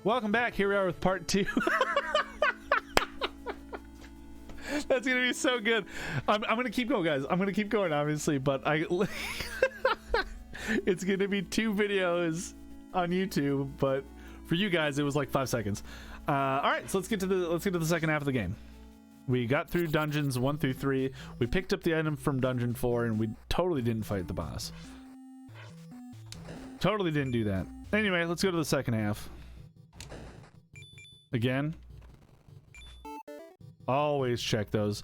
Welcome back. Here we are with part 2. That's gonna be so good. I'm gonna keep going, guys. I'm gonna keep going, obviously, but it's gonna be 2 videos on YouTube, but for you guys it was like 5 seconds. All right, so let's get to the second half of the game. We got through dungeons 1 through 3. We picked up the item from dungeon 4, and we totally didn't fight the boss. Totally didn't do that. Anyway, let's go to the second half. Again, always check those.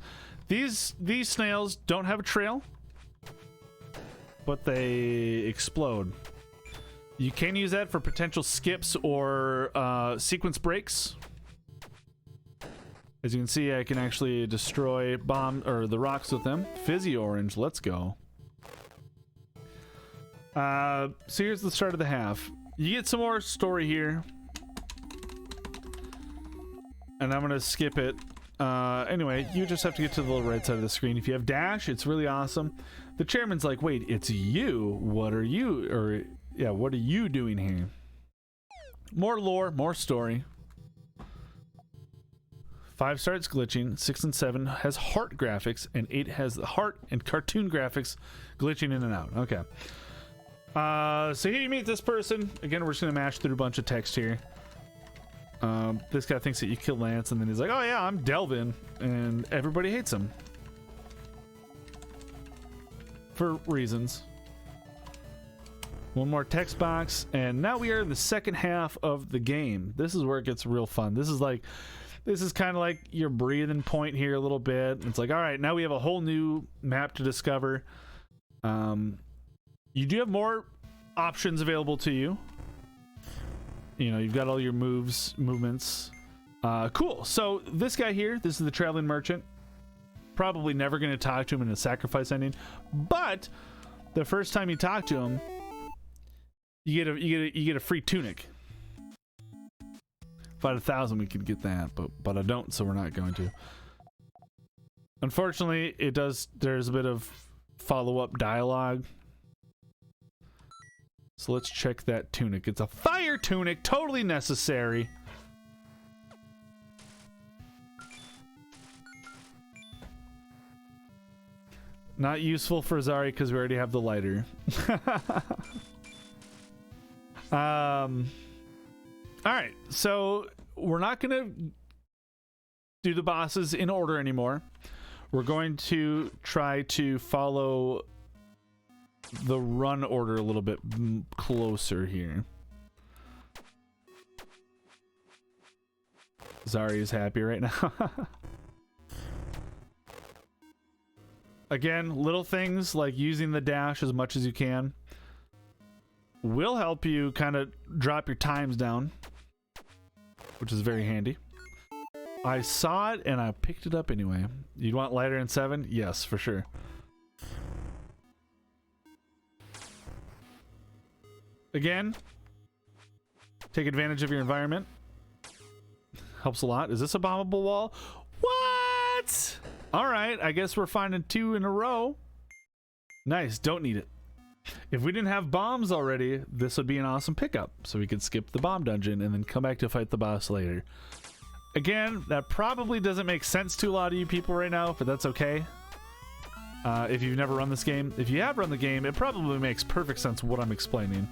These snails don't have a trail, but they explode. You can use that for potential skips or sequence breaks. As you can see, I can actually destroy the rocks with them. Fizzy orange, let's go. So here's the start of the half. You get some more story here, and I'm gonna skip it. Anyway, you just have to get to the little right side of the screen. If you have dash, it's really awesome. The chairman's like, wait, it's you. What are you, or yeah, what are you doing here? More lore, more story. 5 starts glitching. 6 and 7 has heart graphics, and 8 has the heart and cartoon graphics glitching in and out. Okay. So here you meet this person. Again, we're just gonna mash through a bunch of text here. This guy thinks that you killed Lance, and then he's like, oh yeah, I'm Delvin, and everybody hates him for reasons. One more text box, and now we are in the second half of the game. This is where it gets real fun. This is kind of like your breathing point here a little bit. It's like, all right, now we have a whole new map to discover. You do have more options available to you. You know, you've got all your movements. Cool. So this guy here, this is the traveling merchant. Probably never going to talk to him in a sacrifice ending, but the first time you talk to him, you get a free tunic. If I had 1,000, we could get that, but I don't, so we're not going to. Unfortunately, there's a bit of follow-up dialogue. So let's check that tunic. It's a fire tunic, totally necessary. Not useful for Zari because we already have the lighter. Alright, so we're not going to do the bosses in order anymore. We're going to try to follow the run order a little bit closer here. Zari is happy right now. Again, little things like using the dash as much as you can will help you kind of drop your times down, which is very handy. I saw it and I picked it up anyway. You'd want lighter in 7? Yes, for sure. Again, take advantage of your environment. Helps a lot. Is this a bombable wall? What? Alright, I guess we're finding 2 in a row. Nice, don't need it. If we didn't have bombs already, this would be an awesome pickup. So we could skip the bomb dungeon and then come back to fight the boss later. Again, that probably doesn't make sense to a lot of you people right now, but that's okay. If you've never run this game. If you have run the game, it probably makes perfect sense what I'm explaining.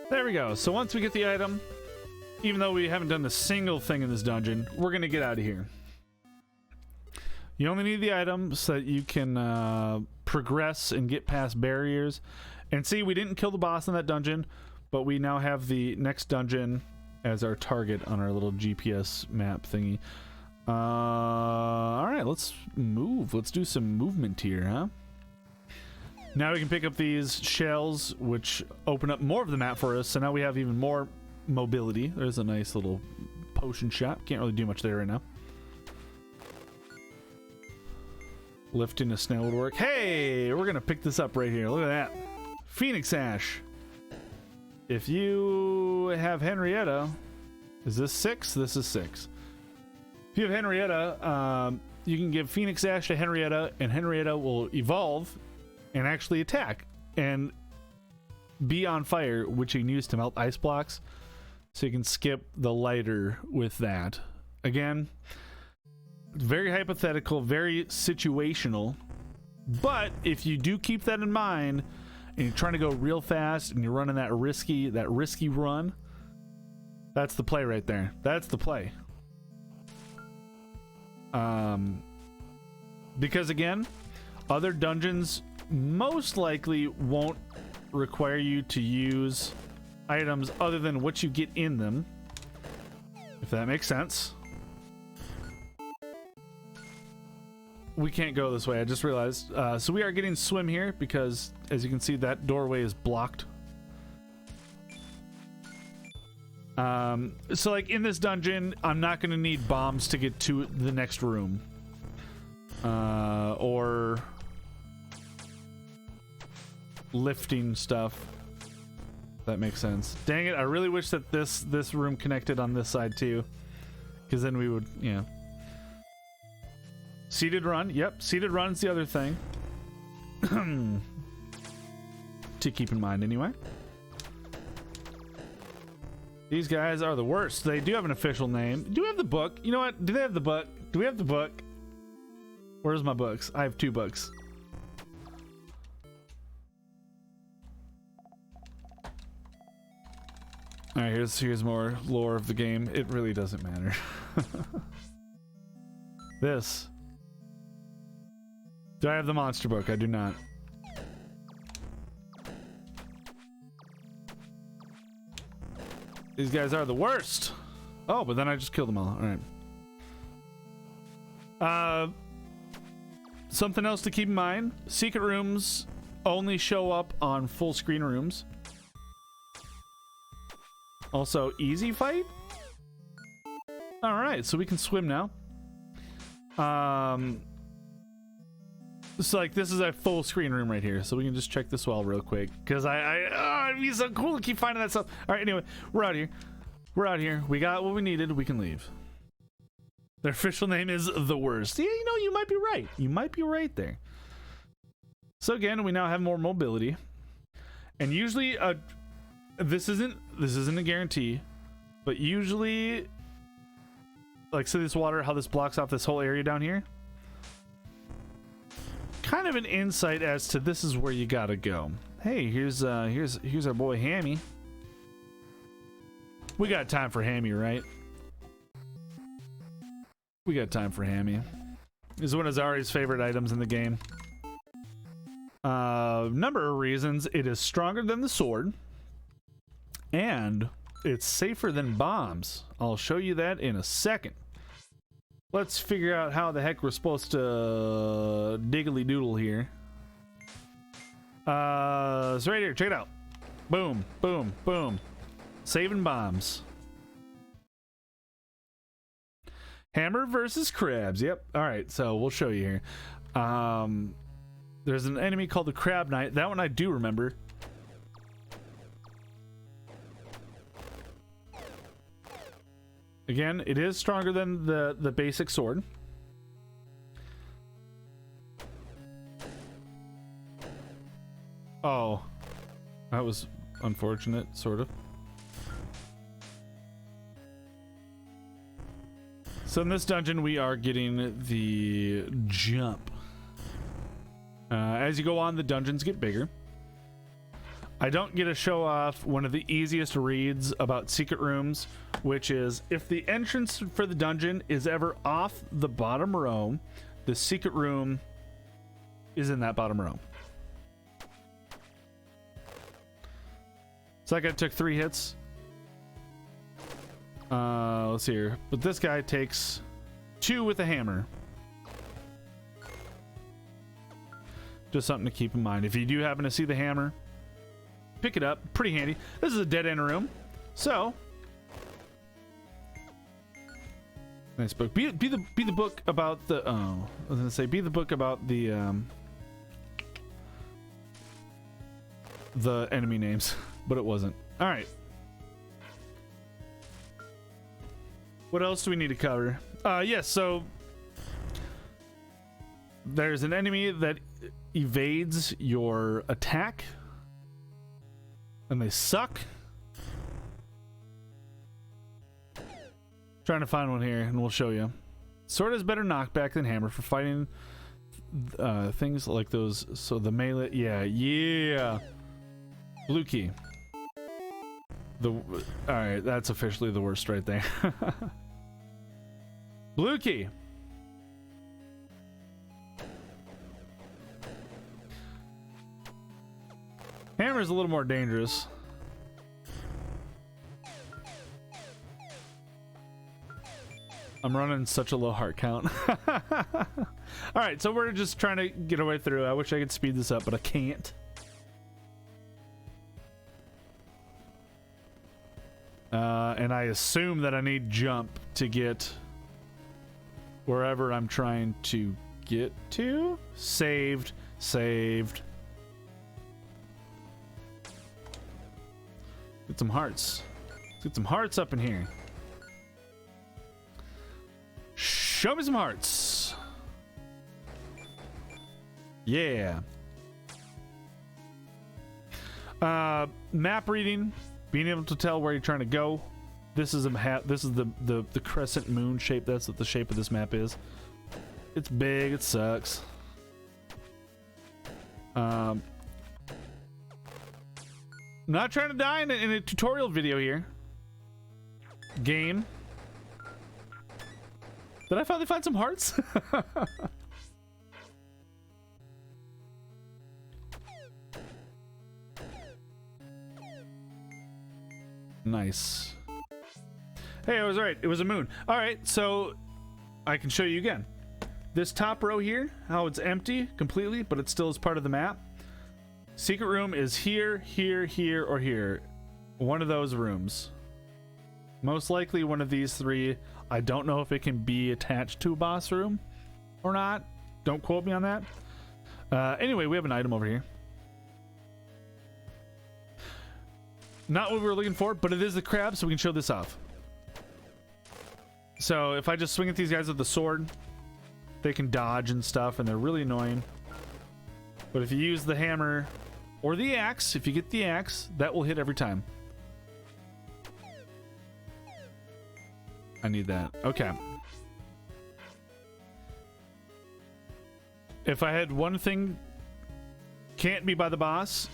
There we go. So once we get the item, even though we haven't done a single thing in this dungeon, we're going to get out of here. You only need the item so that you can progress and get past barriers. And see, we didn't kill the boss in that dungeon, but we now have the next dungeon as our target on our little GPS map thingy. All right, let's move. Let's do some movement here, huh? Now we can pick up these shells, which open up more of the map for us. So now we have even more mobility. There's a nice little potion shop. Can't really do much there right now. Lifting a snail would work. Hey, we're gonna pick this up right here. Look at that. Phoenix Ash. If you have Henrietta, Is this 6? This is 6. If you have Henrietta, you can give Phoenix Ash to Henrietta, and Henrietta will evolve and actually attack and be on fire, which you can use to melt ice blocks. So you can skip the lighter with that. Again, very hypothetical, very situational. But if you do keep that in mind, and you're trying to go real fast, and you're running that risky run, that's the play right there. That's the play. Because again, other dungeons most likely won't require you to use items other than what you get in them, if that makes sense. We can't go this way, I just realized. So we are getting swim here because, as you can see, that doorway is blocked. So like in this dungeon, I'm not going to need bombs to get to the next room. Or lifting stuff. That makes sense. Dang it, I really wish that this room connected on this side too. Because then we would, you know. Seated run. Yep, seated run's the other thing. To keep in mind anyway. These guys are the worst. They do have an official name. Do we have the book? You know what? Do they have the book? Do we have the book? Where's my books? I have 2 books. Alright, here's more lore of the game. It really doesn't matter. This. Do I have the monster book? I do not. These guys are the worst. Oh, but then I just killed them all. Alright. Something else to keep in mind. Secret rooms only show up on full screen rooms. Also, easy fight? Alright, so we can swim now. So like this is a full screen room right here, so we can just check this wall real quick because it'd be so cool to keep finding that stuff. All right, anyway, we're out here. We got what we needed. We can leave. Their official name is the worst. Yeah, you know, you might be right. You might be right there. So again, we now have more mobility, and usually this isn't a guarantee, but usually, like, see this water, how this blocks off this whole area down here. Kind of an insight as to this is where you gotta go. Hey, here's our boy Hammy. We got time for Hammy, right? We got time for Hammy. This is one of Zari's favorite items in the game. Number of reasons. It is stronger than the sword, and it's safer than bombs. I'll show you that in a second. Let's figure out how the heck we're supposed to diggly doodle here. So right here, check it out. Boom, boom, boom. Saving bombs. Hammer versus crabs. Yep. All right, so we'll show you here. There's an enemy called the Crab Knight. That one I do remember. Again, it is stronger than the basic sword. Oh, that was unfortunate, sort of. So in this dungeon, we are getting the jump. As you go on, the dungeons get bigger. I don't get to show off one of the easiest reads about secret rooms, which is if the entrance for the dungeon is ever off the bottom row, the secret room is in that bottom row. So that guy took 3 hits. Let's see here. But this guy takes 2 with a hammer. Just something to keep in mind. If you do happen to see the hammer, pick it up. Pretty handy. This is a dead end room. So nice book. Be the book about the I was gonna say be the book about the enemy names, but it wasn't. All right. What else do we need to cover? Yes, so there's an enemy that evades your attack, and they suck. Trying to find one here, and we'll show you. Sword has better knockback than hammer for fighting things like those. So the melee, yeah. Blue key. All right, that's officially the worst right there. Blue key. Hammer's a little more dangerous. I'm running such a low heart count. Alright, so we're just trying to get our way through. I wish I could speed this up, but I can't. And I assume that I need jump to get wherever I'm trying to get to. Saved. Get some hearts. Let's get some hearts up in here. Show me some hearts. Yeah. Map reading, being able to tell where you're trying to go. This is the crescent moon shape. That's what the shape of this map is. It's big. It sucks. Not trying to die in a tutorial video here. Game. Did I finally find some hearts? Nice. Hey, I was right. It was a moon. All right, so I can show you again. This top row here, how it's empty completely, but it still is part of the map. Secret room is here, here, here, or here. One of those rooms. Most likely one of these three. I don't know if it can be attached to a boss room or not. Don't quote me on that. Anyway, we have an item over here. Not what we were looking for, but it is the crab, so we can show this off. So if I just swing at these guys with the sword, they can dodge and stuff, and they're really annoying. But if you use the hammer or the axe, if you get the axe, that will hit every time. I need that. Okay. If I had one thing can't be by the boss,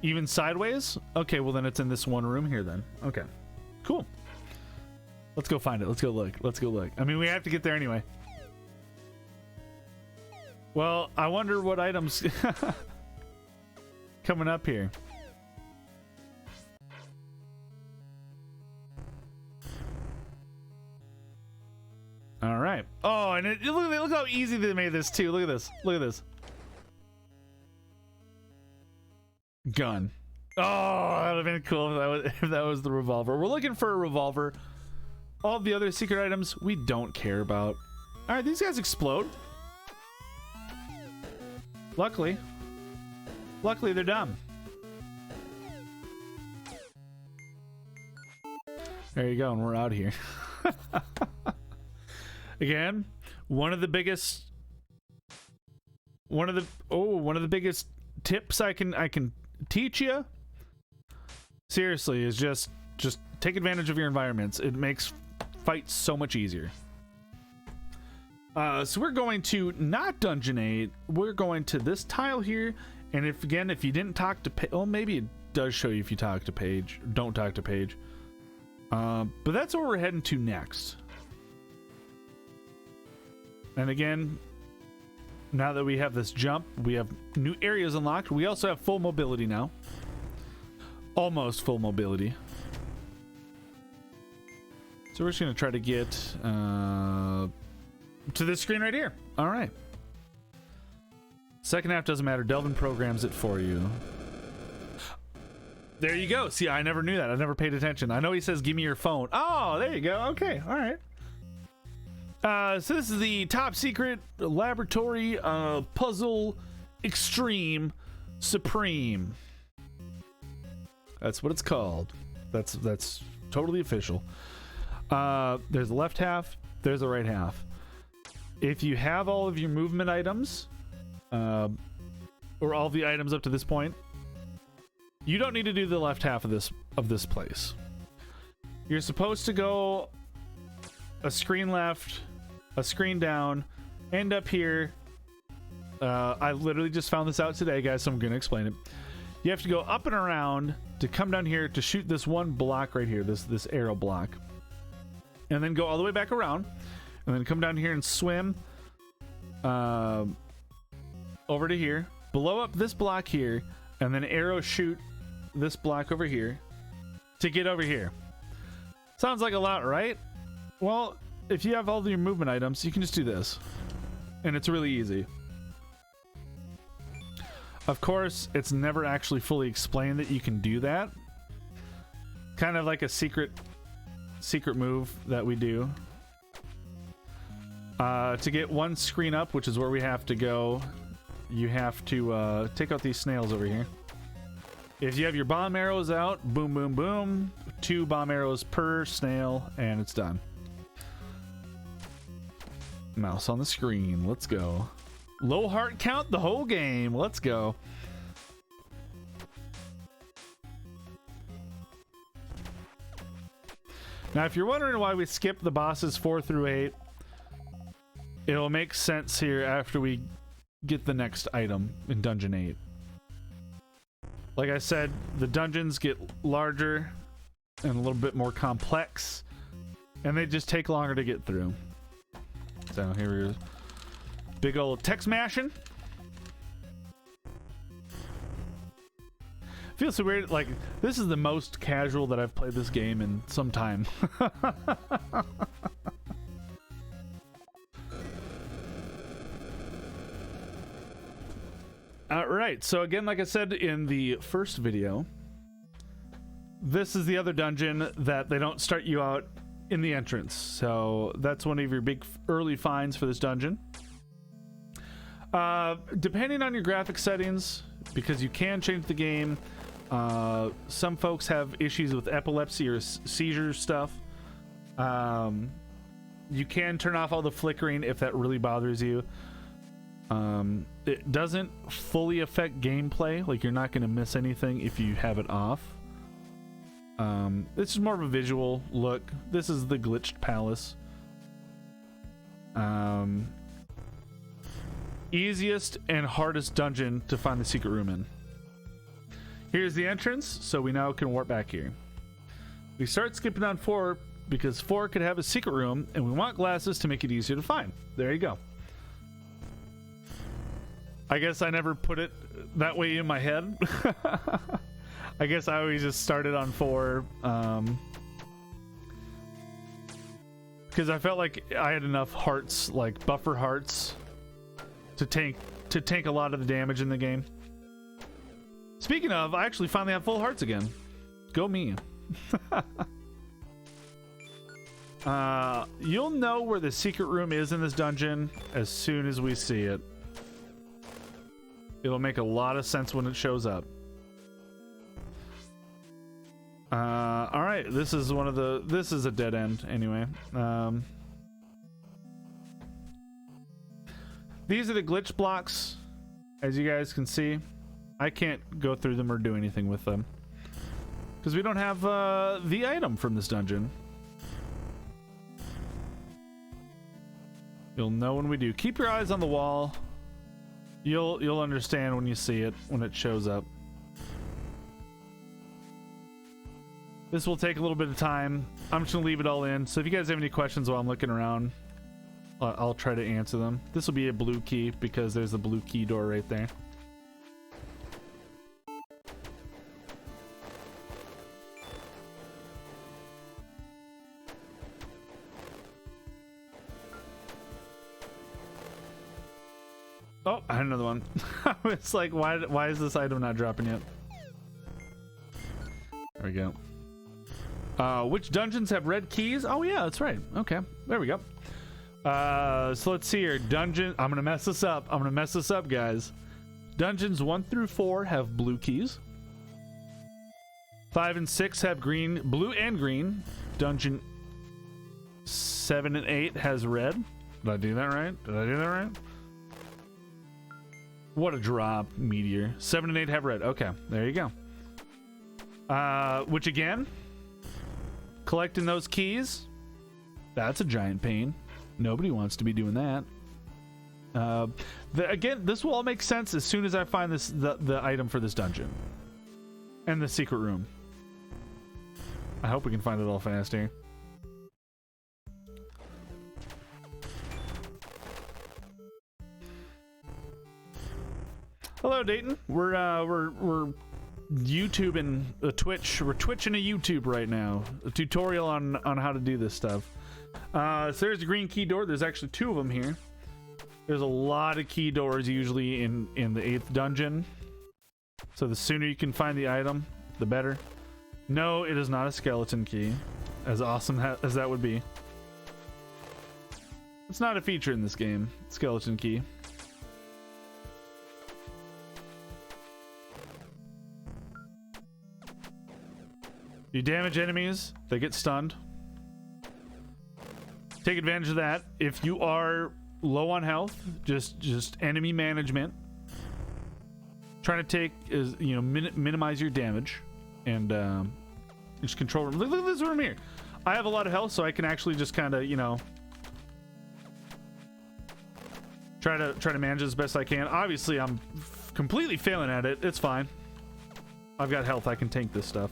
even sideways, okay, well then it's in this one room here then. Okay. Cool. Let's go find it. Let's go look. Let's go look. I mean, we have to get there anyway. Well, I wonder what items coming up here. All right. Oh, and look how easy they made this too. Look at this. Look at this. Gun. Oh, that would have been cool if that was the revolver. We're looking for a revolver. All the other secret items we don't care about. All right, these guys explode. Luckily they're dumb. There you go, and we're out here. Again, one of the biggest tips I can teach you, seriously, is just take advantage of your environments. It makes fights so much easier. So we're going to not dungeonate. We're going to this tile here, and if you didn't talk to oh, maybe it does show you if you talk to Paige. Don't talk to Paige. But that's where we're heading to next. And again, now that we have this jump, we have new areas unlocked. We also have full mobility now. Almost full mobility. So we're just going to try to get to this screen right here. All right. Second half doesn't matter. Delvin programs it for you. There you go. See, I never knew that. I never paid attention. I know he says, give me your phone. Oh, there you go. Okay. All right. So this is the top secret laboratory puzzle extreme supreme. That's what it's called. That's totally official. There's the left half, there's the right half. If you have all of your movement items, or all the items up to this point, you don't need to do the left half of this place. You're supposed to go a screen left, a screen down, end up here. I literally just found this out today, guys, so I'm gonna explain it. You have to go up and around to come down here to shoot this one block right here, this arrow block, and then go all the way back around, and then come down here and swim over to here, blow up this block here, and then arrow shoot this block over here to get over here. Sounds like a lot, right? Well, if you have all your movement items, you can just do this, and it's really easy. Of course, it's never actually fully explained that you can do that. Kind of like a secret move that we do. To get one screen up, which is where we have to go, you have to take out these snails over here. If you have your bomb arrows out, boom, boom, boom, 2 bomb arrows per snail, and it's done. Mouse on the screen. Let's go. Low heart count the whole game. Let's go. Now, if you're wondering why we skip the bosses 4 through 8, it'll make sense here after we get the next item in Dungeon 8. Like I said, the dungeons get larger and a little bit more complex, and they just take longer to get through. So here we go. Big old text mashing. Feels so weird. Like, this is the most casual that I've played this game in some time. Alright, so again, like I said in the first video, this is the other dungeon that they don't start you out in the entrance. So that's one of your big early finds for this dungeon. Depending on your graphic settings, because you can change the game, some folks have issues with epilepsy or seizure stuff. You can turn off all the flickering if that really bothers you. It doesn't fully affect gameplay, like you're not going to miss anything if you have it off. This is more of a visual look. This is the glitched palace. Easiest and hardest dungeon to find the secret room in. Here's the entrance, so we now can warp back here. We start skipping on 4 because 4 could have a secret room, and we want glasses to make it easier to find. There you go. I guess I never put it that way in my head. I guess I always just started on 4 because I felt like I had enough hearts, like buffer hearts, to tank a lot of the damage in the game. Speaking of, I actually finally have full hearts again. Go me. You'll know where the secret room is in this dungeon as soon as we see it. It'll make a lot of sense when it shows up. All right, this is a dead end anyway. These are the glitch blocks, as you guys can see. I can't go through them or do anything with them because we don't have the item from this dungeon. You'll know when we do. Keep your eyes on the wall. You'll understand when you see it, when it shows up. This will take a little bit of time. I'm just gonna leave it all in. So if you guys have any questions while I'm looking around, I'll try to answer them. This will be a blue key because there's a blue key door right there. Oh, I had another one. It's like, why is this item not dropping yet? There we go. Which dungeons have red keys? Oh yeah, that's right. Okay, there we go. So let's see here. Dungeon. I'm gonna mess this up. Guys. Dungeons 1 through 4 have blue keys. 5 and 6 have green, blue and green. Dungeon 7 and 8 has red. Did I do that right? Did I do that right? What a drop, Meteor. 7 and 8 have red. Okay, there you go. Which again, collecting those keys, that's a giant pain. Nobody wants to be doing that. Again, this will all make sense as soon as I find the item for this dungeon and the secret room. I hope we can find it all fast here. Hello, Dayton. We're YouTubing a Twitch. We're twitching a YouTube right now. A tutorial on how to do this stuff. So there's a green key door. There's actually 2 of them here. There's a lot of key doors usually in the 8th dungeon. So the sooner you can find the item, the better. No, it is not a skeleton key. As awesome as that would be. It's not a feature in this game. Skeleton key. You damage enemies, they get stunned. Take advantage of that. If you are low on health, just enemy management. Trying to take is, you know, minimize your damage and just control room. Look at this room here. I have a lot of health, so I can actually just kind of, you know, try to manage it as best I can. Obviously, I'm completely failing at it. It's fine. I've got health. I can tank this stuff.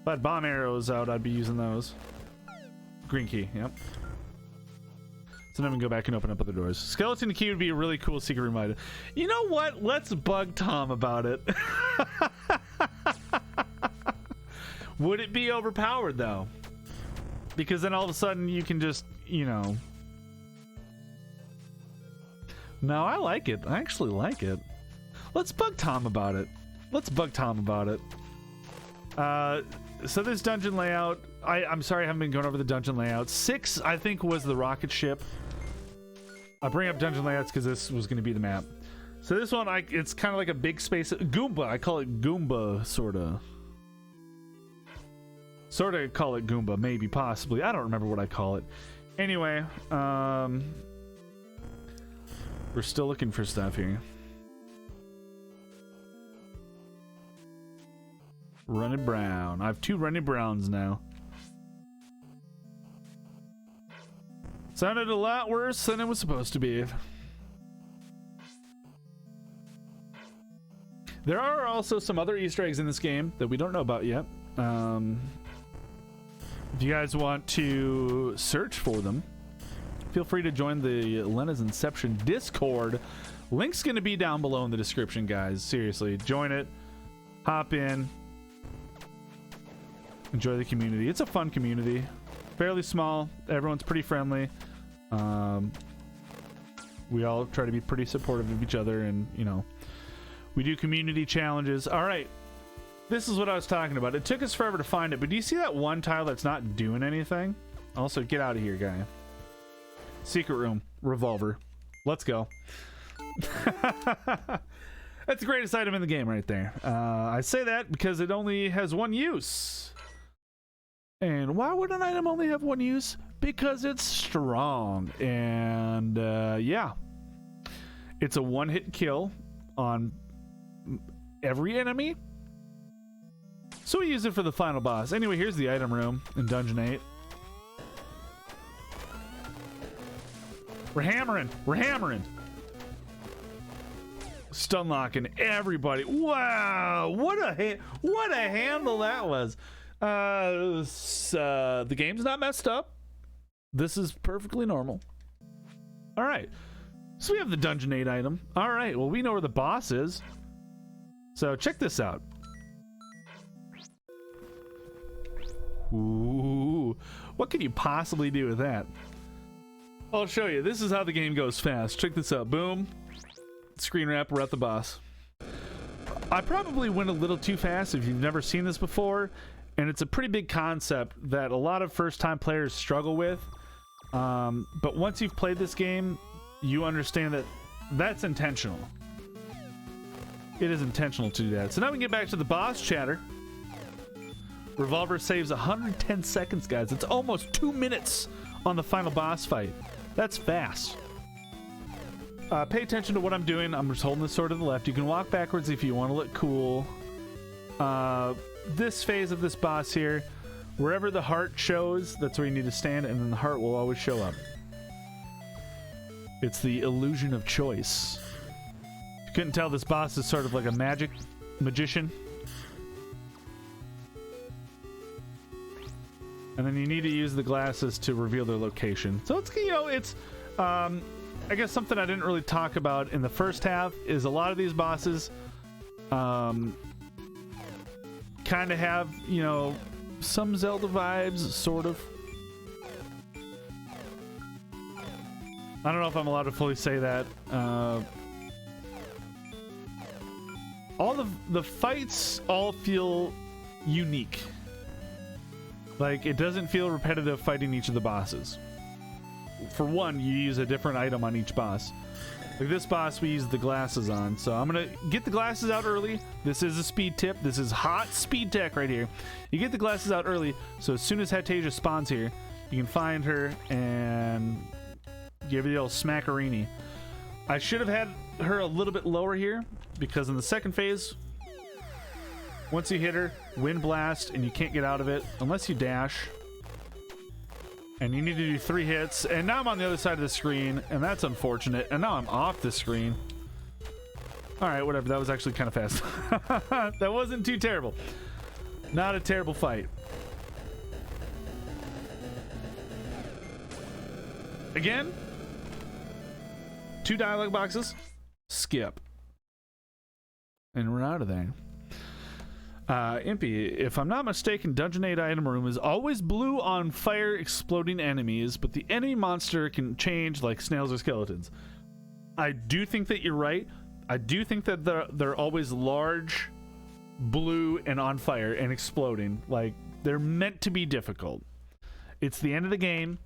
If I had bomb arrows out, I'd be using those. Green key, yep. So then we can go back and open up other doors. Skeleton key would be a really cool secret room item. You know what? Let's bug Tom about it. Would it be overpowered, though? Because then all of a sudden you can just, you know... No, I like it. I actually like it. Let's bug Tom about it. Let's bug Tom about it. So this dungeon layout, I'm sorry I haven't been going over the dungeon layout. 6, I think, was the rocket ship. I bring up dungeon layouts because this was going to be the map. So this one, it's kind of like a big space. Goomba, I call it Goomba, sort of. Sort of call it Goomba, maybe, possibly. I don't remember what I call it. Anyway, we're still looking for stuff here. Running Brown. I have 2 Running Browns now. Sounded a lot worse than it was supposed to be. There are also some other Easter eggs in this game that we don't know about yet. If you guys want to search for them, feel free to join the Lenna's Inception Discord. Link's going to be down below in the description, guys. Seriously, join it. Hop in. Enjoy the community. It's a fun community. Fairly small. Everyone's pretty friendly. We all try to be pretty supportive of each other, and, you know, we do community challenges. All right. This is what I was talking about. It took us forever to find it, but do you see that one tile that's not doing anything? Also, get out of here, guy. Secret room. Revolver. Let's go. That's the greatest item in the game right there. I say that because it only has 1 use. And why would an item only have 1 use? Because it's strong. And yeah, it's a 1-hit kill on every enemy. So we use it for the final boss. Anyway, here's the item room in Dungeon 8. We're hammering. We're hammering. Stun locking everybody. Wow, what a handle that was. The game's not messed up. This is perfectly normal. All right, so we have the Dungeon 8 item. All right, well, we know where the boss is, so check this out. Ooh, what could you possibly do with that? I'll show you. This is how the game goes fast. Check this out. Boom, screen wrap. We're at the boss. I probably went a little too fast if you've never seen this before. And it's a pretty big concept that a lot of first-time players struggle with. But once you've played this game, you understand that that's intentional. It is intentional to do that. So now we can get back to the boss chatter. Revolver saves 110 seconds, guys. It's almost 2 minutes on the final boss fight. That's fast. Pay attention to what I'm doing. I'm just holding the sword to the left. You can walk backwards if you want to look cool. This phase of this boss here, wherever the heart shows, that's where you need to stand, and then the heart will always show up. It's the illusion of choice. You couldn't tell, this boss is sort of like a magician. And then you need to use the glasses to reveal their location. So it's, you know, it's, I guess something I didn't really talk about in the first half is a lot of these bosses, kind of have, you know, some Zelda vibes, sort of. I don't know if I'm allowed to fully say that. All the fights all feel unique. Like, it doesn't feel repetitive fighting each of the bosses. For one, you use a different item on each boss. Like this boss, we use the glasses on. So I'm gonna get the glasses out early. This is a speed tip. This is hot speed tech right here. You get the glasses out early, so as soon as Hatasia spawns here, you can find her and give her the old smackarini. I should have had her a little bit lower here, because in the second phase, once you hit her, wind blast, and you can't get out of it unless you dash. And you need to do 3 hits. And now I'm on the other side of the screen, and that's unfortunate. And now I'm off the screen. Alright, whatever. That was actually kind of fast. That wasn't too terrible. Not a terrible fight. Again, 2 dialogue boxes. Skip. And we're out of there. Impy, if I'm not mistaken, Dungeon 8 item room is always blue on fire exploding enemies, but the enemy monster can change like snails or skeletons. I do think that you're right. I do think that they're always large, blue, and on fire and exploding. Like, they're meant to be difficult. It's the end of the game.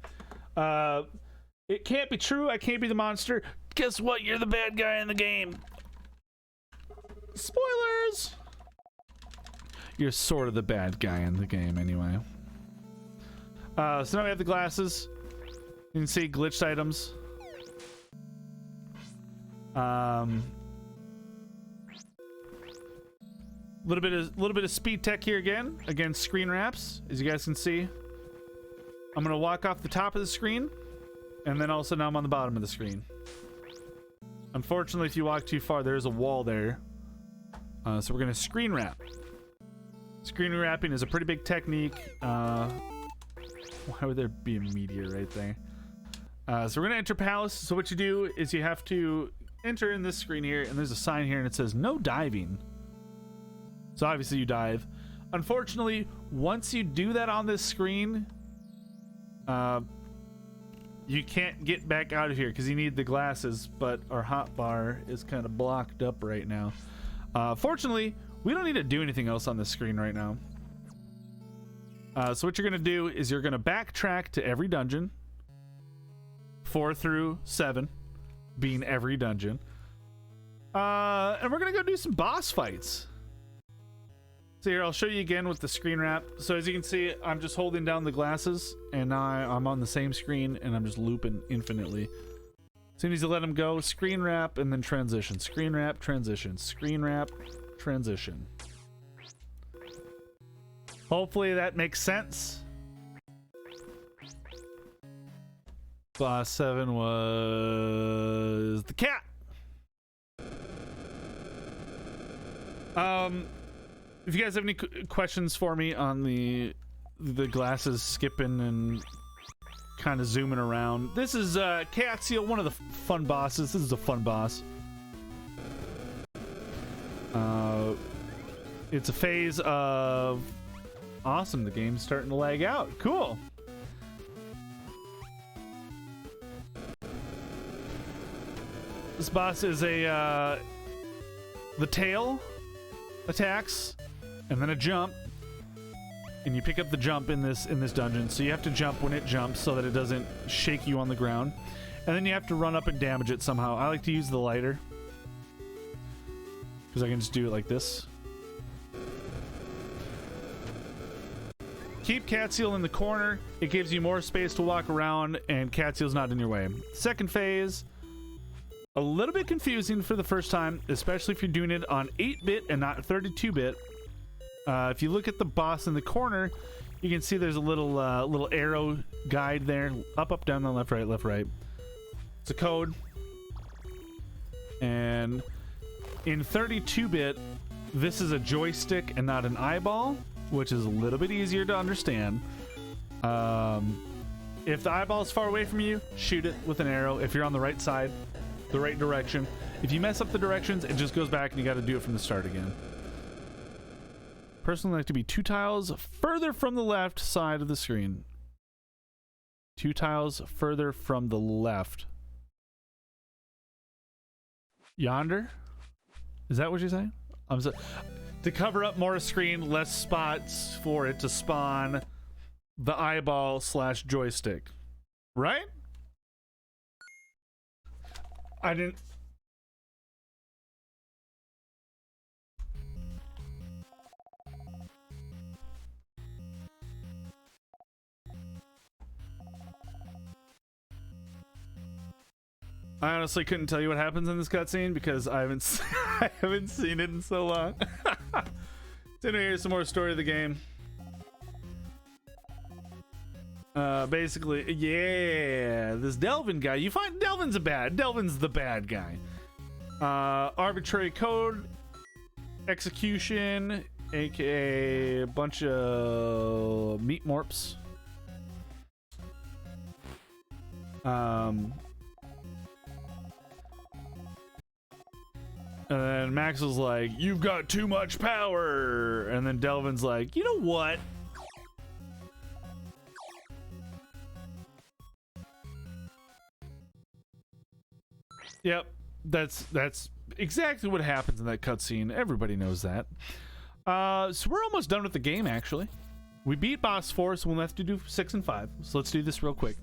It can't be true. I can't be the monster. Guess what? You're the bad guy in the game. Spoilers! You're sort of the bad guy in the game anyway. So now we have the glasses. You can see glitched items. Little bit of speed tech here again. Again, screen wraps, as you guys can see. I'm gonna walk off the top of the screen, and then also now I'm on the bottom of the screen. Unfortunately, if you walk too far, there's a wall there. So we're gonna screen wrap. Screen wrapping is a pretty big technique. Why would there be a meteor right there? So we're gonna enter palace. So what you do is you have to enter in this screen here, and there's a sign here and it says no diving. So obviously you dive. Unfortunately, once you do that on this screen, you can't get back out of here because you need the glasses, but our hotbar is kind of blocked up right now. Fortunately, we don't need to do anything else on this screen right now. So what you're going to do is you're going to backtrack to every dungeon. 4 through 7 being every dungeon. And we're going to go do some boss fights. So here, I'll show you again with the screen wrap. So as you can see, I'm just holding down the glasses, and now I'm on the same screen, and I'm just looping infinitely. As soon as you let them go, screen wrap, and then transition. Screen wrap, transition. Screen wrap, transition. Hopefully that makes sense. Boss 7 was the cat. If you guys have any questions for me on the glasses skipping and kind of zooming around, this is Cat Seal, one of the fun bosses. This is a fun boss. It's a phase of awesome. The game's starting to lag out. Cool. This boss is the tail attacks, and then a jump, and you pick up the jump in this dungeon. So you have to jump when it jumps so that it doesn't shake you on the ground, and then you have to run up and damage it somehow. I like to use the lighter because I can just do it like this. Keep Catseal in the corner. It gives you more space to walk around, and Catseal's not in your way. Second phase, a little bit confusing for the first time, especially if you're doing it on 8-bit and not 32-bit. If you look at the boss in the corner, you can see there's a little arrow guide there. Up, down, left, right. It's a code. And in 32-bit, this is a joystick and not an eyeball, which is a little bit easier to understand. If the eyeball is far away from you, shoot it with an arrow. If you're on the right side, the right direction. If you mess up the directions, it just goes back and you got to do it from the start again. Personally, I like to be 2 tiles further from the left side of the screen. 2 tiles further from the left. Yonder? Is that what you're saying? I'm sorry. To cover up more screen, less spots for it to spawn the eyeball / joystick. Right? I didn't... I honestly couldn't tell you what happens in this cutscene because I haven't seen it in so long. So anyway, here's some more story of the game. Basically, yeah, this Delvin guy. You find Delvin's the bad guy. Arbitrary code execution, aka a bunch of meat morps. And then Max was like, "You've got too much power." And then Delvin's like, "You know what? Yep, that's exactly what happens in that cutscene. Everybody knows that. So we're almost done with the game, actually. We beat boss 4, so we'll have to do 6 and 5. So let's do this real quick.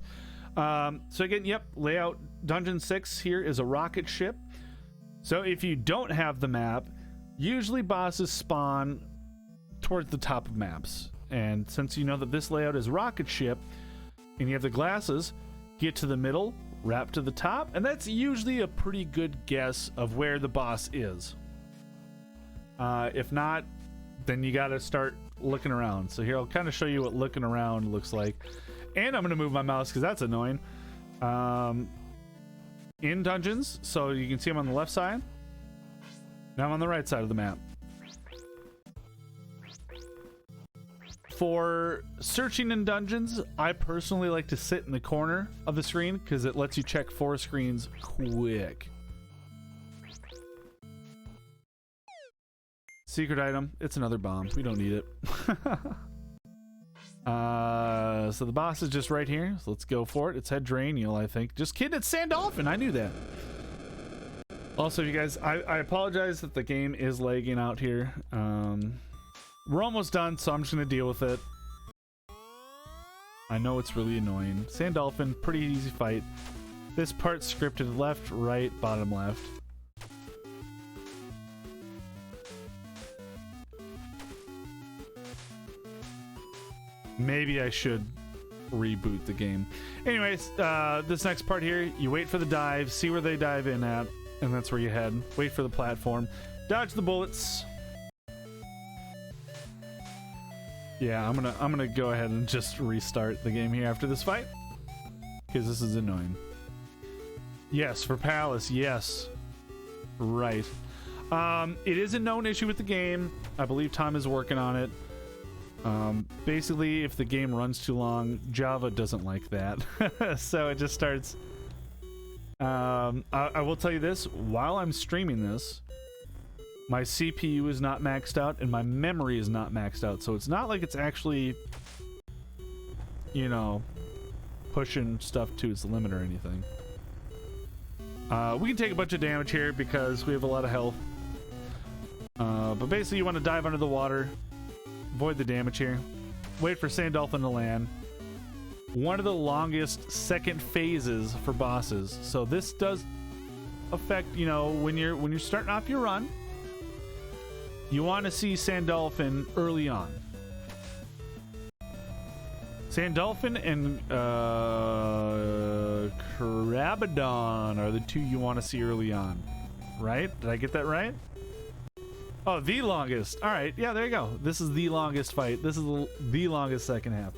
So again, yep, layout. Dungeon 6 here is a rocket ship. So if you don't have the map, usually bosses spawn towards the top of maps. And since you know that this layout is rocket ship, and you have the glasses, get to the middle, wrap to the top, and that's usually a pretty good guess of where the boss is. If not, then you gotta start looking around. So here, I'll kind of show you what looking around looks like. And I'm gonna move my mouse because that's annoying. In dungeons, so you can see I'm on the left side. Now I'm on the right side of the map. For searching in dungeons, I personally like to sit in the corner of the screen because it lets you check 4 screens quick. Secret item. It's another bomb. We don't need it. So the boss is just right here. So let's go for it. It's Hedraniel, I think. Just kidding. It's Sandolphin. I knew that. Also, you guys, I apologize that the game is lagging out here. We're almost done, so I'm just going to deal with it. I know it's really annoying. Sandolphin, pretty easy fight. This part's scripted left, right, bottom left. Maybe I should reboot the game. Anyways, this next part here, you wait for the dive, see where they dive in at, and that's where you head. Wait for the platform. Dodge the bullets. Yeah, I'm gonna go ahead and just restart the game here after this fight, because this is annoying. Yes, for Palace, yes. Right. It is a known issue with the game. I believe Tom is working on it. Basically, if the game runs too long, Java doesn't like that. So it just starts... I will tell you this, while I'm streaming this, my CPU is not maxed out and my memory is not maxed out, so it's not like it's actually, you know, pushing stuff to its limit or anything. We can take a bunch of damage here because we have a lot of health. But basically you want to dive under the water, avoid the damage here, wait for Sandolphin to land. One of the longest second phases for bosses. So this does affect, you know, when you're starting off your run, you want to see Sandolphin early on. Sandolphin and Crabadon are the two you want to see early on, right? Did I get that right? Oh, the longest. All right, yeah, there you go. This is the longest fight. This is the longest second half.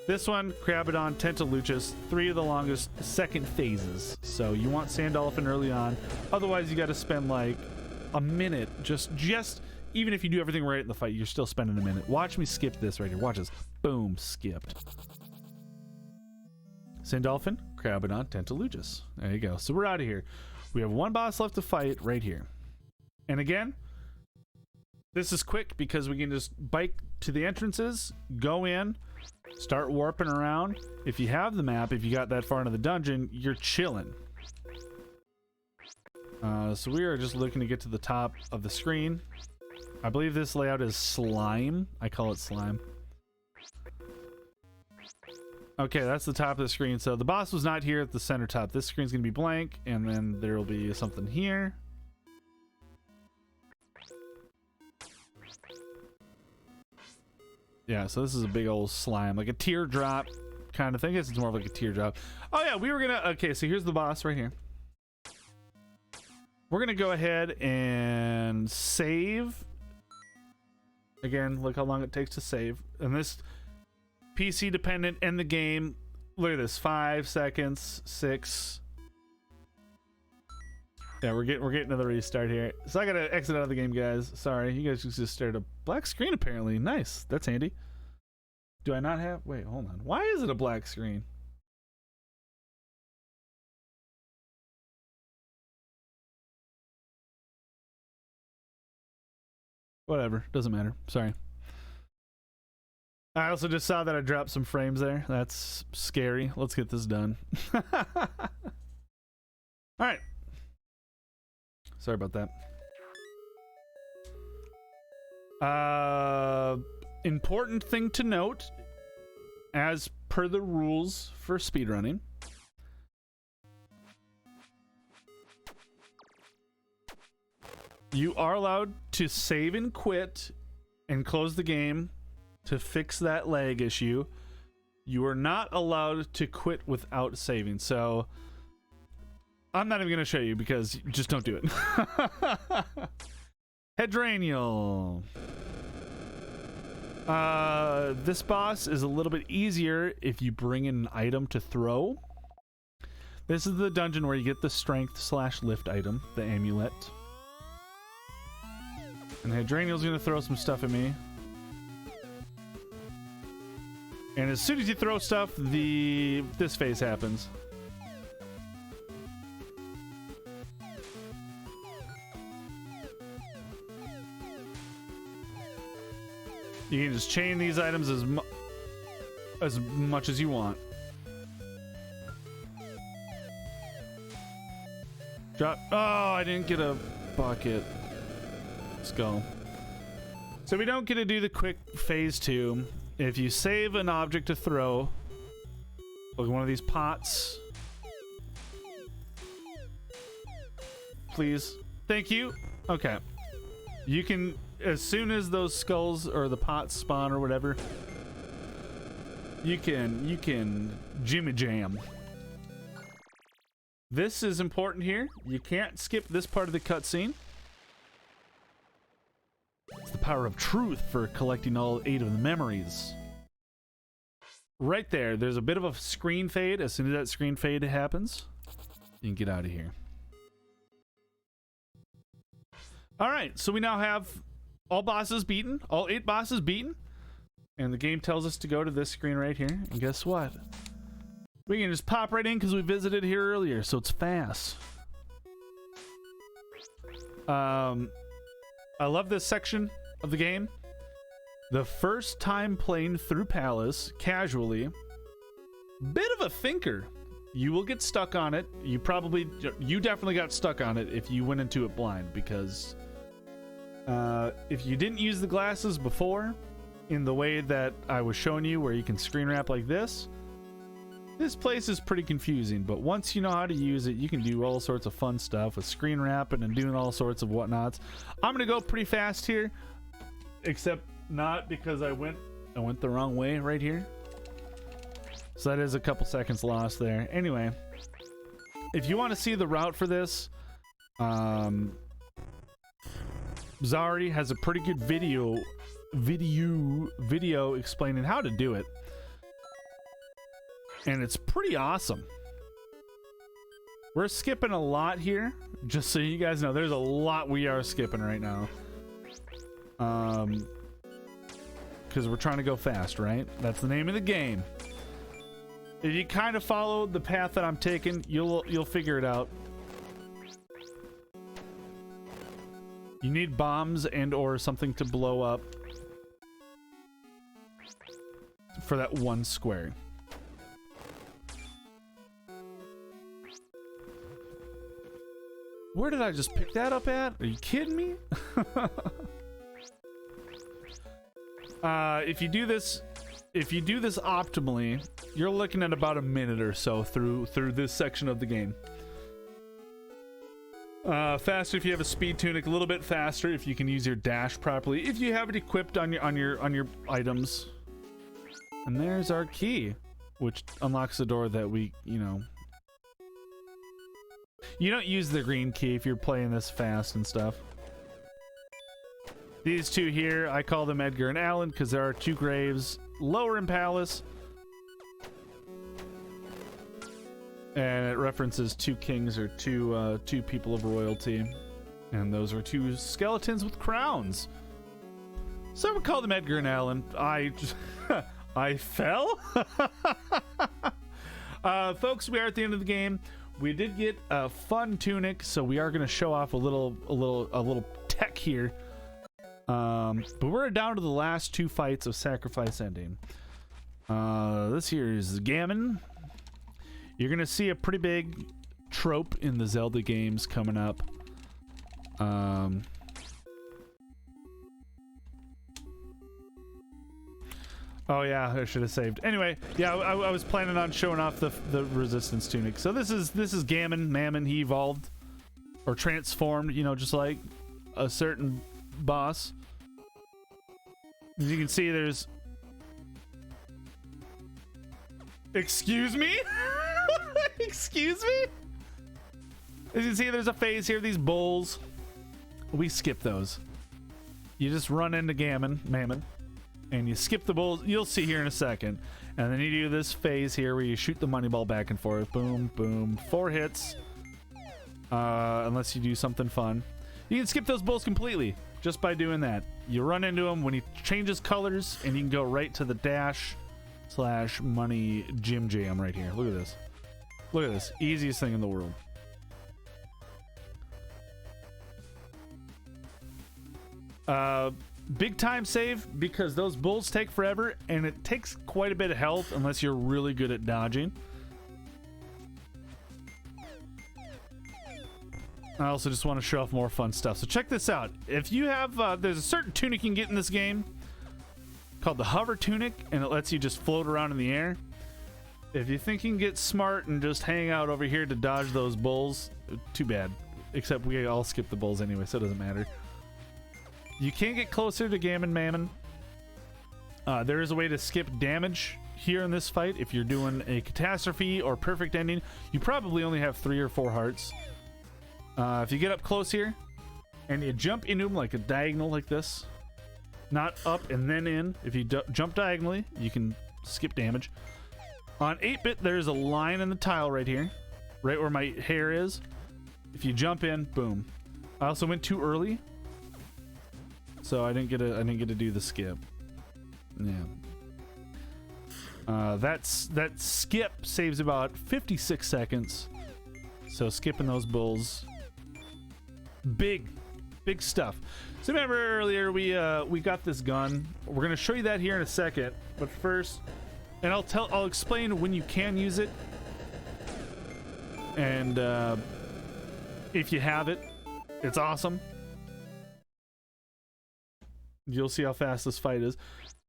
This one, Crabadon, Tentaluchus, 3 of the longest second phases. So you want Sandolphin early on. Otherwise, you got to spend like a minute. Just even if you do everything right in the fight, you're still spending a minute. Watch me skip this right here. Watch this. Boom, skipped. Sandolphin, Crabadon, Tentaluchus. There you go. So we're out of here. We have one boss left to fight right here. And again, this is quick because we can just bike to the entrances, go in, start warping around. If you have the map, if you got that far into the dungeon, you're chilling. So we are just looking to get to the top of the screen. I believe this layout is slime. I call it slime. Okay, that's the top of the screen. So the boss was not here at the center top. This screen's gonna be blank, and then there will be something here. Yeah, so this is a big old slime, like a teardrop kind of thing. I guess it's more of like a teardrop. Oh yeah, we were gonna, okay, so here's the boss right here. We're gonna go ahead and save. Again, look how long it takes to save. And this PC dependent in the game. Look at this, 5 seconds, 6. Yeah, we're getting another restart here. So I gotta exit out of the game, guys. Sorry, you guys just stared at a black screen apparently. Nice, that's handy. Do I not have? Wait, hold on. Why is it a black screen? Whatever, doesn't matter. Sorry. I also just saw that I dropped some frames there. That's scary. Let's get this done. All right. Sorry about that. Important thing to note, as per the rules for speedrunning, you are allowed to save and quit and close the game to fix that lag issue. You are not allowed to quit without saving. So I'm not even going to show you because just don't do it. Hedranial. This boss is a little bit easier if you bring in an item to throw. This is the dungeon where you get the strength/lift item, the amulet. And Hedranial's going to throw some stuff at me. And as soon as you throw stuff, this phase happens. You can just chain these items as much as you want. Drop. Oh, I didn't get a bucket. Let's go. So we don't get to do the quick phase 2. If you save an object to throw, like one of these pots, please. Thank you. Okay. You can, as soon as those skulls or the pots spawn or whatever, you can jimmy jam. This is important here. You can't skip this part of the cutscene. It's the power of truth for collecting all 8 of the memories. Right there, there's a bit of a screen fade. As soon as that screen fade happens, you can get out of here. Alright, so we now have all bosses beaten, all 8 bosses beaten. And the game tells us to go to this screen right here. And guess what? We can just pop right in because we visited here earlier, so it's fast. I love this section of the game. The first time playing through Palace casually, bit of a thinker. You will get stuck on it. You definitely got stuck on it if you went into it blind, because if you didn't use the glasses before in the way that I was showing you, where you can screen wrap like this place is pretty confusing. But once you know how to use it, you can do all sorts of fun stuff with screen wrapping and doing all sorts of whatnots. I'm gonna go pretty fast here, except not because I went I went the wrong way right here. So that is a couple seconds lost there. Anyway, if you want to see the route for this, Zari has a pretty good video explaining how to do it. And it's pretty awesome. We're skipping a lot here, just so you guys know. There's a lot we are skipping right now. Because we're trying to go fast, right? That's the name of the game. If you kind of follow the path that I'm taking, you'll figure it out. You need bombs and or something to blow up for that one square. Where did I just pick that up at? Are you kidding me? If you do this optimally, you're looking at about a minute or so through this section of the game. Faster if you have a speed tunic, a little bit faster if you can use your dash properly, if you have it equipped on your items. And there's our key, which unlocks the door that we, you don't use the green key if you're playing this fast and stuff. These two here, I call them Edgar and Allan because there are two graves lower in Palace. And it references two kings or two people of royalty. And those are two skeletons with crowns. So I would call them Edgar and Allan. I fell? Folks, we are at the end of the game. We did get a fun tunic, so we are going to show off a little tech here. But we're down to the last two fights of Sacrifice Ending. This here is Gammon. You're going to see a pretty big trope in the Zelda games coming up. Oh yeah, I should have saved. Anyway, yeah, I was planning on showing off the resistance tunic. So this is Gammon. Mammon, he evolved or transformed, just like a certain boss. As you can see, there's... Excuse me? Excuse me? As you can see, there's a phase here, these bowls. We skip those. You just run into Mammon, and you skip the bowls. You'll see here in a second. And then you do this phase here where you shoot the money ball back and forth. Boom, boom. 4 hits. Unless you do something fun. You can skip those bowls completely just by doing that. You run into him when he changes colors, and you can go right to the dash / money Jim Jam right here. Look at this. Look at this. Easiest thing in the world. Big time save because those bulls take forever, and it takes quite a bit of health unless you're really good at dodging. I also just want to show off more fun stuff. So check this out. If you have, there's a certain tunic you can get in this game called the hover tunic, and it lets you just float around in the air. If you think you can get smart and just hang out over here to dodge those bulls, too bad. Except we all skip the bulls anyway, so it doesn't matter. You can get closer to Gammon Mammon. There is a way to skip damage here in this fight. If you're doing a catastrophe or perfect ending, you probably only have 3 or 4 hearts. If you get up close here and you jump into them like a diagonal like this, not up and then in. If you jump diagonally, you can skip damage. On 8-bit, there's a line in the tile right here, right where my hair is. If you jump in, boom. I also went too early, so I didn't get to do the skip. Yeah. That skip saves about 56 seconds. So skipping those bulls, big stuff. So remember earlier we got this gun. We're gonna show you that here in a second, but first, and I'll explain when you can use it, and if you have it, it's awesome. You'll see how fast this fight is.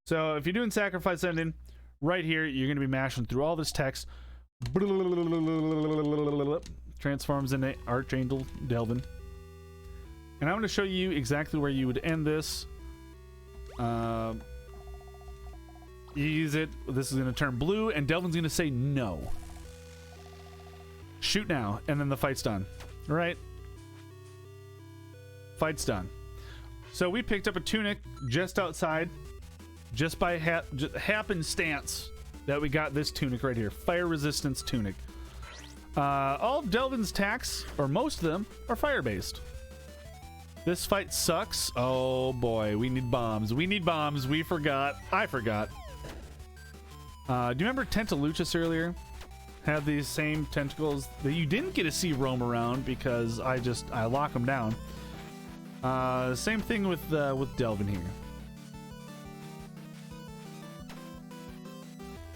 So if you're doing Sacrifice Ending, right here you're gonna be mashing through all this text. Transforms into Archangel Delvin. And I'm going to show you exactly where you would end this. You use it. This is going to turn blue, and Delvin's going to say no. Shoot now, and then the fight's done. All right. Fight's done. So we picked up a tunic just outside, just by happenstance that we got this tunic right here. Fire resistance tunic. All of Delvin's attacks, or most of them, are fire-based. This fight sucks. Oh boy, we need bombs. We need bombs. We forgot. I forgot. Do you remember Tentaluchus earlier? Had these same tentacles that you didn't get to see roam around because I lock them down. Same thing with Delvin here.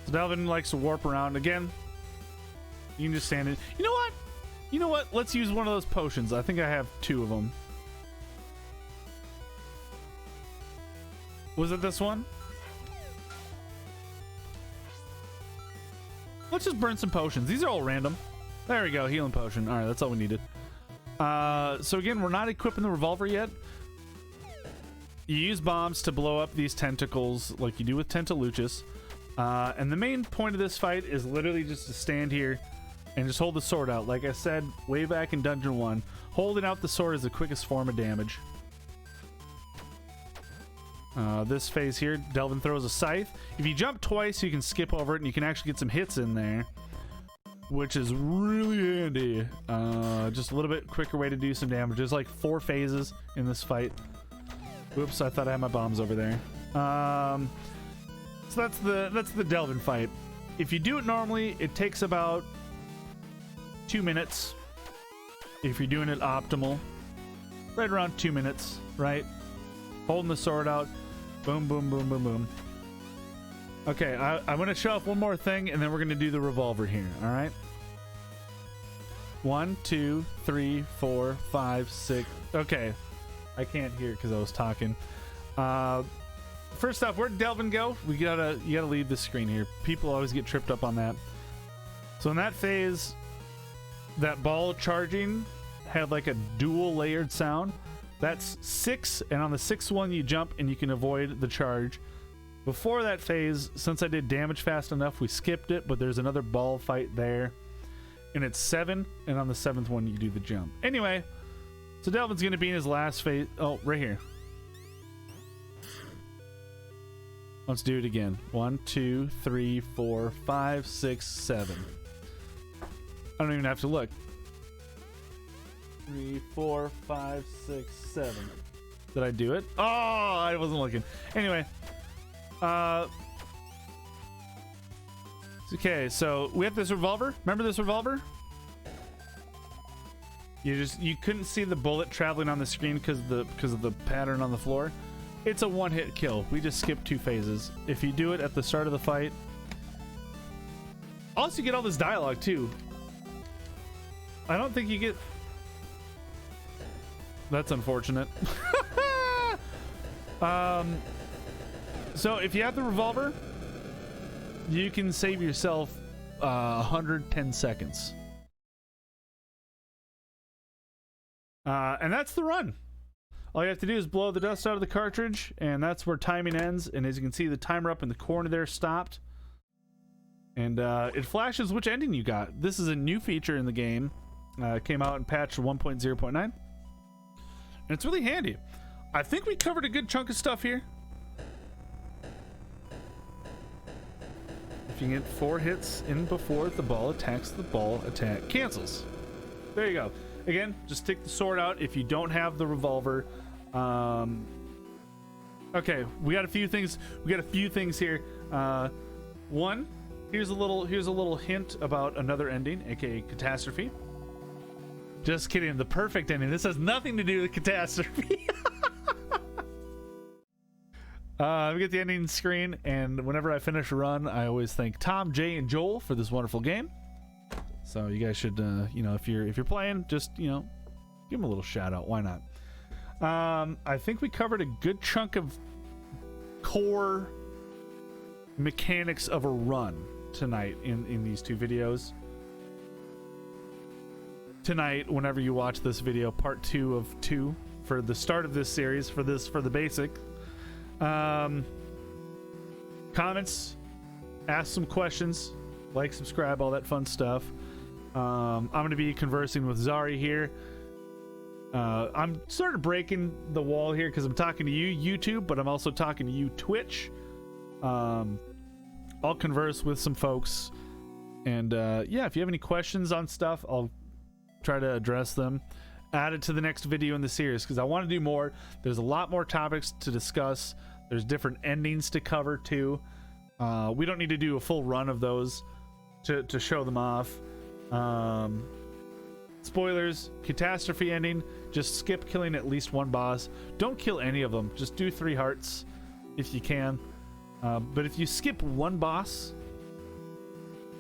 So Delvin likes to warp around again. You can just stand in. You know what? You know what? Let's use one of those potions. I think I have 2 of them. Was it this one? Let's just burn some potions. These are all random. There we go. Healing potion. All right, that's all we needed. So again, we're not equipping the revolver yet. You use bombs to blow up these tentacles like you do with Tentaluchus. And the main point of this fight is literally just to stand here and just hold the sword out. Like I said way back in Dungeon 1, holding out the sword is the quickest form of damage. This phase here, Delvin throws a scythe. If you jump twice, you can skip over it and you can actually get some hits in there, which is really handy. Just a little bit quicker way to do some damage. There's like 4 phases in this fight. Whoops, I thought I had my bombs over there. So that's the Delvin fight. If you do it normally, it takes about 2 minutes. If you're doing it optimal, right around 2 minutes, right? Holding the sword out. Boom, boom, boom, boom, boom. Okay, I'm going to show off one more thing, and then we're going to do the revolver here, all right? 1, 2, 3, 4, 5, 6. Okay, I can't hear because I was talking. First off, where'd Delvin go? You gotta leave the screen here. People always get tripped up on that. So in that phase, that ball charging had like a dual layered sound. That's 6, and on the 6th one you jump and you can avoid the charge. Before that phase, since I did damage fast enough, we skipped it, but there's another ball fight there. And it's 7, and on the 7th one you do the jump. Anyway, so Delvin's gonna be in his last phase. Oh, right here. Let's do it again. 1, 2, 3, 4, 5, 6, 7. I don't even have to look. 3, 4, 5, 6, 7. Did I do it? Oh, I wasn't looking. Anyway, okay. So we have this revolver. Remember this revolver? You couldn't see the bullet traveling on the screen because of the pattern on the floor. It's a one-hit kill. We just skipped 2 phases. If you do it at the start of the fight. Also, you get all this dialogue too. I don't think you get. That's unfortunate. So if you have the revolver, you can save yourself 110 seconds. And that's the run. All you have to do is blow the dust out of the cartridge, and that's where timing ends. And as you can see, the timer up in the corner there stopped. And it flashes which ending you got. This is a new feature in the game. It came out in patch 1.0.9. And it's really handy. I think we covered a good chunk of stuff here. If you get 4 hits in before the ball attacks, the ball attack cancels. There you go. Again, just take the sword out if you don't have the revolver. Okay, we got a few things. We got a few things here. One, here's a little hint about another ending, aka catastrophe. Just kidding. The perfect ending. This has nothing to do with catastrophe. We get the ending screen, and whenever I finish a run, I always thank Tom, Jay, and Joel for this wonderful game. So you guys should, you know, if you're playing, just, you know, give them a little shout out. Why not? I think we covered a good chunk of core mechanics of a run tonight in these 2 videos. Tonight, whenever you watch this video, part 2 of 2 for the start of this series, for the basic. Covered comments, ask some questions, like, subscribe, all that fun stuff. I'm going to be conversing with Zari here. I'm sort of breaking the wall here because I'm talking to you, YouTube, but I'm also talking to you, Twitch. I'll converse with some folks. And yeah, if you have any questions on stuff, I'll try to address them. Add it to the next video in the series because I want to do more. There's a lot more topics to discuss. There's different endings to cover too. We don't need to do a full run of those to show them off. Spoilers, catastrophe ending. Just skip killing at least one boss. Don't kill any of them. Just do 3 hearts if you can. But if you skip one boss,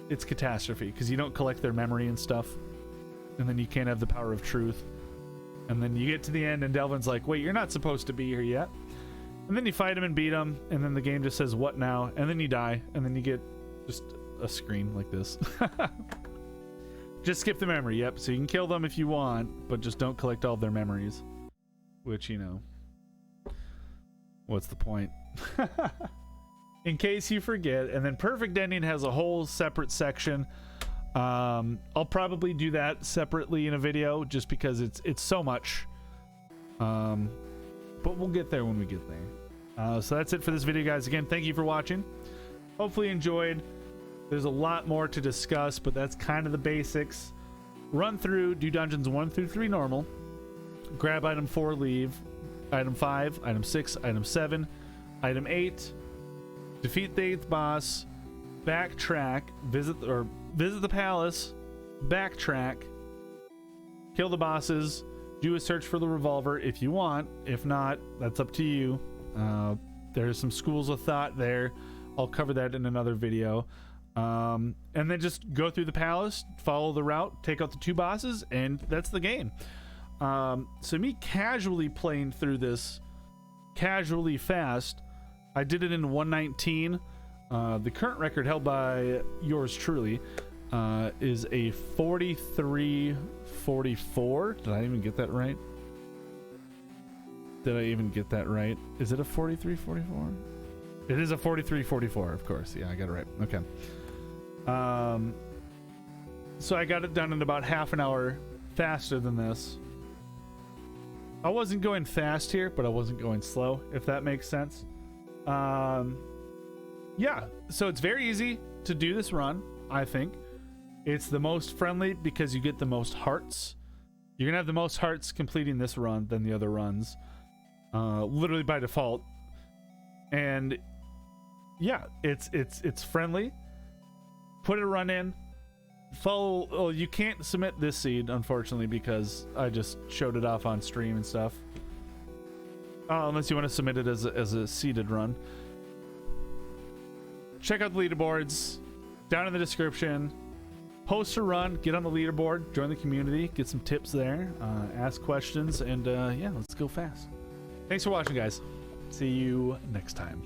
it's catastrophe because you don't collect their memory and stuff. And then you can't have the power of truth. And then you get to the end and Delvin's like, wait, you're not supposed to be here yet. And then you fight him and beat him. And then the game just says, what now? And then you die. And then you get just a screen like this. Just skip the memory. Yep. So you can kill them if you want, but just don't collect all of their memories. Which, you know, what's the point? In case you forget. And then Perfect Ending has a whole separate section. I'll probably do that separately in a video just because it's so much. But we'll get there when we get there. So that's it for this video, guys. Again, thank you for watching. Hopefully you enjoyed. There's a lot more to discuss, but that's kind of the basics. Run through, do dungeons 1 through 3 normal. Grab item 4, leave. Item 5, item 6, item 7, item 8. Defeat the 8th boss. Backtrack. Visit the palace. Backtrack. Kill the bosses. Do a search for the revolver if you want. If not, that's up to you. There's some schools of thought there. I'll cover that in another video. And then just go through the palace, follow the route, take out the 2 bosses, and that's the game. So me casually playing through this, casually fast, I did it in 119. The current record held by yours truly is a 43:44. Did I even get that right? Did I even get that right? Is it a 43:44? It is a 43:44, of course. Yeah, I got it right. Okay. So I got it done in about half an hour faster than this. I wasn't going fast here, but I wasn't going slow, if that makes sense. Yeah, so it's very easy to do this run, I think. It's the most friendly because you get the most hearts. You're gonna have the most hearts completing this run than the other runs, literally by default. And yeah, it's friendly. Put a run in. Follow. Oh, you can't submit this seed, unfortunately, because I just showed it off on stream and stuff. Unless you want to submit it as a seeded run. Check out the leaderboards down in the description. Post a run, get on the leaderboard, join the community, get some tips there, ask questions, and yeah, let's go fast. Thanks for watching, guys. See you next time.